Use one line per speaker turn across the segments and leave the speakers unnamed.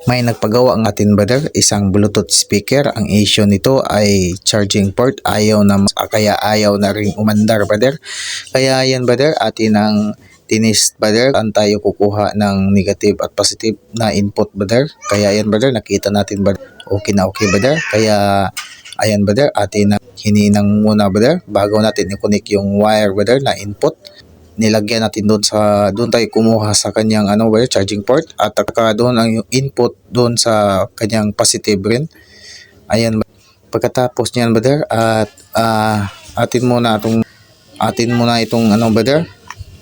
May nagpagawa ng atin brother, isang Bluetooth speaker. Ang issue nito ay charging port. Kaya ayaw na rin umandar brother. Kaya yan brother, atin ang tinis brother. Saan tayo kukuha ng negative at positive na input brother. Kaya yan brother, nakita natin brother. Okay na okay brother. Kaya ayan brother, atin ang hininang muna brother bago natin i-connect yung wire brother na input. Nilagyan natin doon tayo kumuha sa kanyang charging port at doon ang input doon sa kanyang positive rin. Ayan, pagkatapos niyan brother at atin muna itong brother,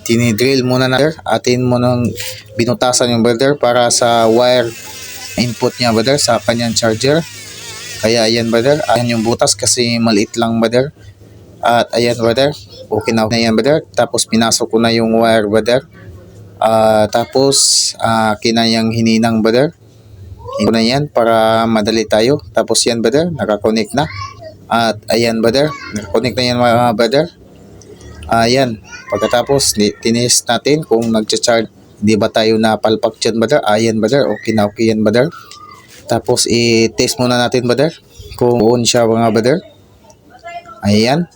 tinidrill muna na brother, atin muna binutasan yung brother para sa wire input niya brother sa kanyang charger. Kaya ayan brother, ayan yung butas kasi maliit lang brother. At ayan brother, okay na yan brother. Tapos pinasok ko na yung wire brother. Tapos kinayang hininang brother. Hindi na yan para madali tayo. Tapos yan brother, nakakonect na. At ayan brother, nakakonect na yan mga brother. Ayan, pagkatapos tinis natin kung nagcha-charge. Hindi ba tayo napalpak dyan brother? Ayan brother, okay na okay yan brother. Tapos i-test muna natin brother kung on siya mga brother. Ayan.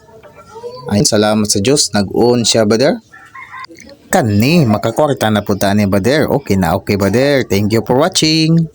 Ay, salamat sa Diyos, nag-on siya brother. Kani, makakwarta na po tani brother. Okay na okay brother. Thank you for watching.